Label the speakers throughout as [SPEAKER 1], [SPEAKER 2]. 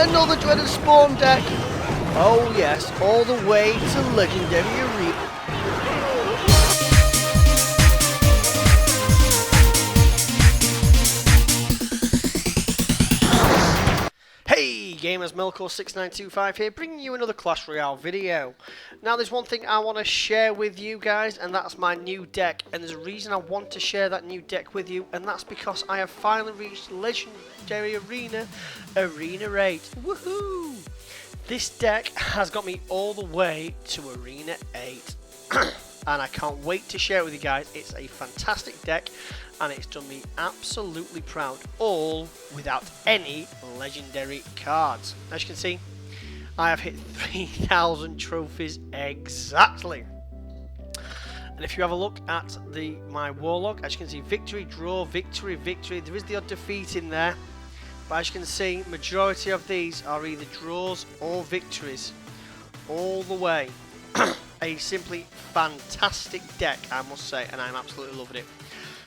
[SPEAKER 1] another dreaded spawn deck. Oh yes, all the way to Legendary Arena. Hey gamers, Melkor6925 here, bringing you another Clash Royale video. Now there's one thing I want to share with you guys, and that's my new deck. And there's a reason I want to share that new deck with you, and that's because I have finally reached Legendary Arena 8. Woohoo! This deck has got me all the way to Arena 8. And I can't wait to share it with you guys. It's a fantastic deck, and it's done me absolutely proud, all without any legendary cards. As you can see, I have hit 3,000 trophies exactly. And if you have a look at my war log, as you can see, victory, draw, victory, victory. There is the odd defeat in there, but as you can see, majority of these are either draws or victories all the way. A simply fantastic deck, I must say, and I'm absolutely loving it.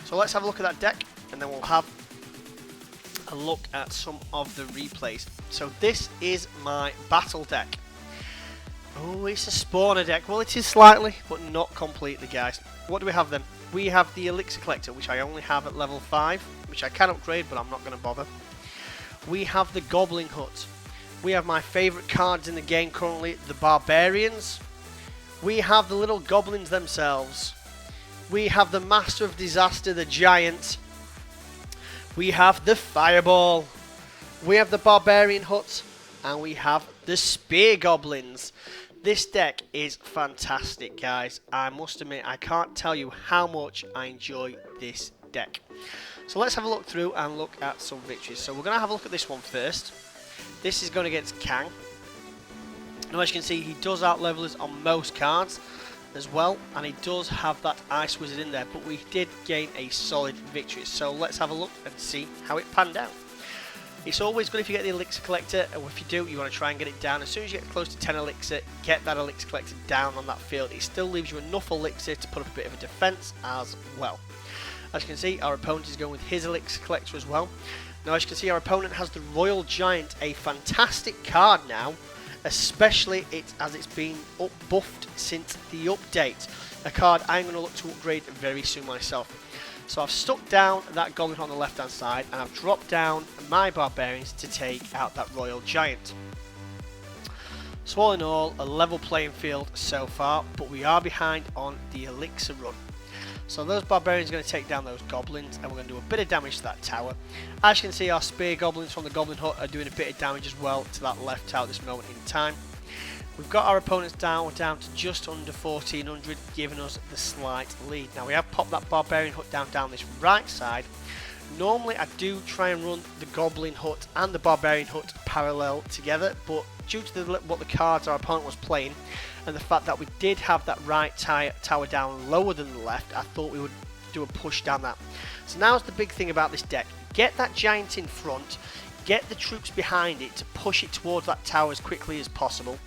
[SPEAKER 1] So let's have a look at that deck, and then we'll have a look at some of the replays. So this is my battle deck. Oh, it's a spawner deck. Well, it is slightly, but not completely, guys. What do we have then? We have the Elixir Collector, which I only have at level 5, which I can upgrade, but I'm not going to bother. We have the Goblin Hut. We have my favourite cards in the game currently, the Barbarians. We have the little goblins themselves. We have the Master of Disaster, the Giant. We have the Fireball. We have the Barbarian Hut. And we have the Spear Goblins. This deck is fantastic, guys. I must admit, I can't tell you how much I enjoy this deck. So let's have a look through and look at some victories. So we're going to have a look at this one first. This is going against Kang. Now, as you can see, he does out-level us on most cards as well, and he does have that Ice Wizard in there, but we did gain a solid victory. So let's have a look and see how it panned out. It's always good if you get the Elixir Collector, and if you do, you want to try and get it down. As soon as you get close to 10 Elixir, get that Elixir Collector down on that field. It still leaves you enough Elixir to put up a bit of a defense as well. As you can see, our opponent is going with his Elixir Collector as well. Now, as you can see, our opponent has the Royal Giant, a fantastic card now, especially as it's been buffed since the update. A card I'm going to look to upgrade very soon myself. So I've stuck down that Goblin on the left hand side, and I've dropped down my Barbarians to take out that Royal Giant. So all in all, a level playing field so far, but we are behind on the Elixir run. So those Barbarians are going to take down those Goblins, and we're going to do a bit of damage to that tower. As you can see, our Spear Goblins from the Goblin Hut are doing a bit of damage as well to that left tower at this moment in time. We've got our opponents down to just under 1400, giving us the slight lead. Now we have popped that Barbarian Hut down this right side. Normally I do try and run the Goblin Hut and the Barbarian Hut parallel together, but due to what the cards our opponent was playing, and the fact that we did have that right tower down lower than the left, I thought we would do a push down that. So now's the big thing about this deck. Get that Giant in front, get the troops behind it to push it towards that tower as quickly as possible,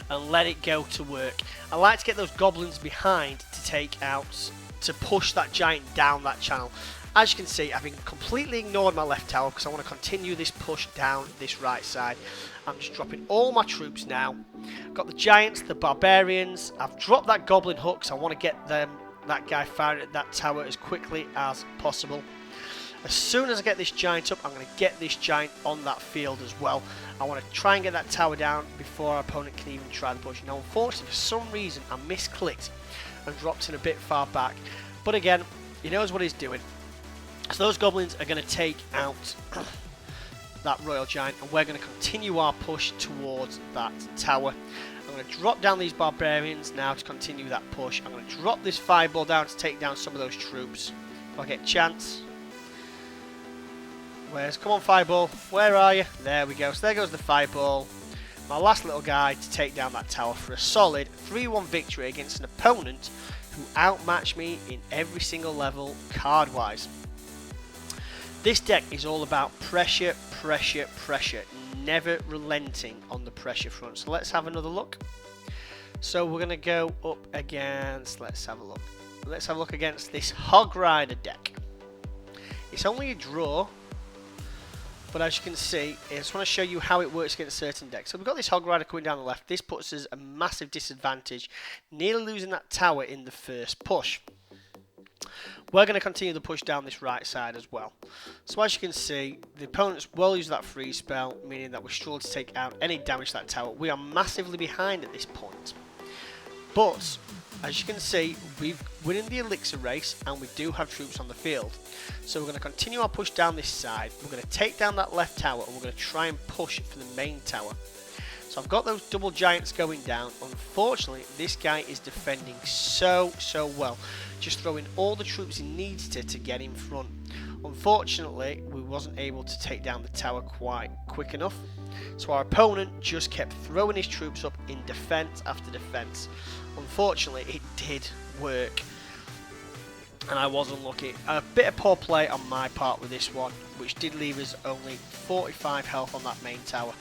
[SPEAKER 1] and let it go to work. I like to get those Goblins behind to to push that Giant down that channel. As you can see, I've completely ignored my left tower because I want to continue this push down this right side. I'm just dropping all my troops now. Got the Giants, the Barbarians. I've dropped that Goblin Hut because I want to get that guy firing at that tower as quickly as possible. As soon as I get this Giant up, I'm going to get this Giant on that field as well. I want to try and get that tower down before our opponent can even try the push. Now, unfortunately, for some reason, I misclicked and dropped in a bit far back. But again, he knows what he's doing. So those Goblins are going to take out that Royal Giant, and we're going to continue our push towards that tower. I'm going to drop down these Barbarians now to continue that push. I'm going to drop this Fireball down to take down some of those troops if I get a chance. Come on, Fireball, where are you? There we go. So there goes the Fireball. My last little guy to take down that tower for a solid 3-1 victory against an opponent who outmatched me in every single level card-wise. This deck is all about pressure, pressure, pressure, never relenting on the pressure front. So let's have another look. So we're going to go up against, let's have a look against this Hog Rider deck. It's only a draw, But as you can see, I just want to show you how it works against certain decks. So we've got this Hog Rider coming down the left. This puts us a massive disadvantage, nearly losing that tower in the first push. We're going to continue the push down this right side as well. So as you can see, the opponents will use that freeze spell, meaning that we struggle to take out any damage to that tower. We are massively behind at this point. But as you can see, we're winning the elixir race and we do have troops on the field. So we're going to continue our push down this side. We're going to take down that left tower and we're going to try and push for the main tower. So I've got those double giants going down. Unfortunately, this guy is defending so well. Just throwing all the troops he needs to get in front. Unfortunately, we wasn't able to take down the tower quite quick enough. So our opponent just kept throwing his troops up in defense after defense. Unfortunately, it did work. And I was unlucky. A bit of poor play on my part with this one, which did leave us only 45 health on that main tower.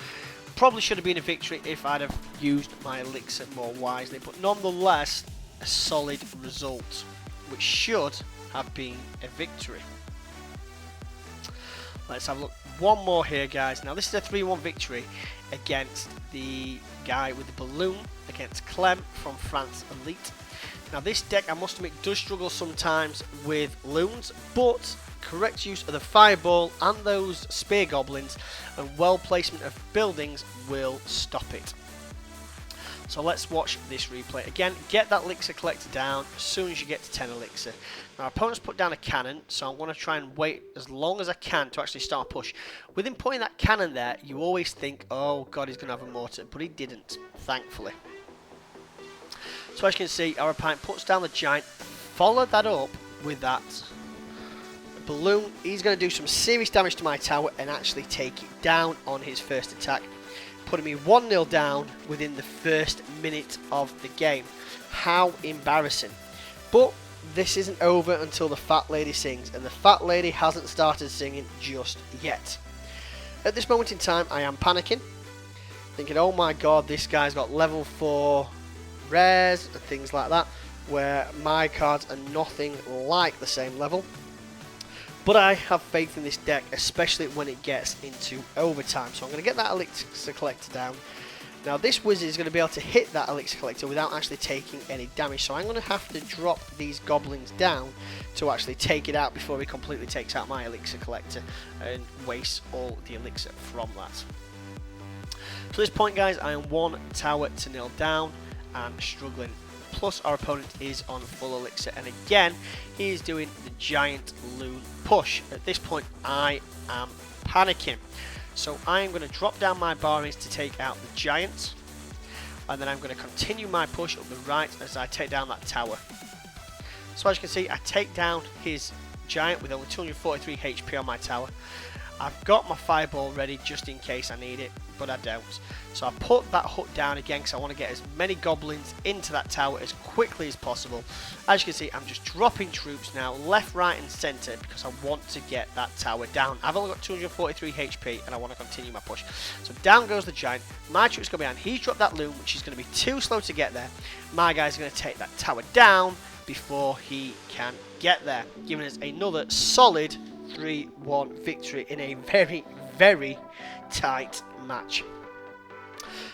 [SPEAKER 1] Probably should have been a victory if I'd have used my elixir more wisely, but nonetheless, a solid result, which should have been a victory. Let's have a look. One more here, guys. Now, this is a 3-1 victory against the guy with the balloon, against Clem from France Elite. Now, this deck, I must admit, does struggle sometimes with loons, but correct use of the fireball and those spear goblins and well placement of buildings will stop it. So let's watch this replay. Again, get that elixir collector down as soon as you get to 10 elixir. Now, our opponent's put down a cannon, so I'm going to try and wait as long as I can to actually start a push. With him putting that cannon there, you always think, oh god, he's going to have a mortar, but he didn't, thankfully. So as you can see, our opponent puts down the giant, follow that up with that balloon. He's going to do some serious damage to my tower and actually take it down on his first attack, putting me 1-0 down within the first minute of the game. How embarrassing. But this isn't over until the fat lady sings, and the fat lady hasn't started singing just yet. At this moment in time, I am panicking, thinking, oh my god, this guy's got level 4 rares and things like that, where my cards are nothing like the same level. But I have faith in this deck, especially when it gets into overtime. So I'm going to get that elixir collector down. Now this wizard is going to be able to hit that elixir collector without actually taking any damage. So I'm going to have to drop these goblins down to actually take it out before he completely takes out my elixir collector and wastes all the elixir from that. So at this point, guys, I am 1 tower to 0 down and struggling. Plus our opponent is on full elixir, and again he is doing the giant loon push. At this point I am panicking, so I am going to drop down my barons to take out the giants, and then I'm going to continue my push up the right as I take down that tower. So as you can see, I take down his giant with only 243 HP on my tower. I've got my fireball ready just in case I need it, but I don't. So I put that hut down again because I want to get as many goblins into that tower as quickly as possible. As you can see, I'm just dropping troops now left, right and centre because I want to get that tower down. I've only got 243 HP and I want to continue my push. So down goes the giant. My troops go behind. He's dropped that loon, which is going to be too slow to get there. My guy's going to take that tower down before he can get there, giving us another solid 3-1 victory in a very tight match.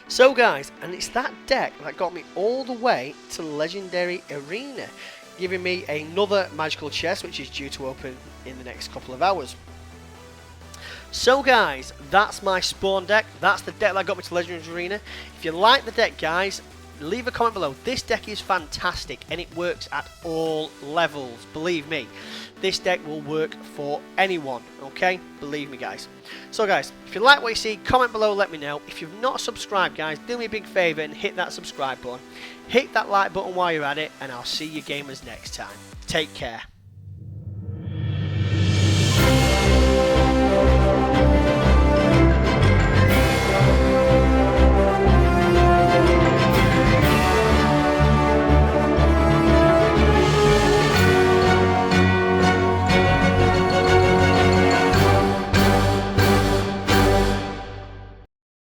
[SPEAKER 1] So guys, and it's that deck that got me all the way to Legendary Arena, giving me another magical chest which is due to open in the next couple of hours. So guys, that's my spawn deck. That's the deck that got me to Legendary Arena. If you like the deck, guys, leave a comment below. This deck is fantastic and it works at all levels. Believe me, this deck will work for anyone, okay? Believe me, guys. So guys, if you like what you see, comment below, let me know. If you've not subscribed, guys, do me a big favour and hit that subscribe button. Hit that like button while you're at it, and I'll see you gamers next time. Take care.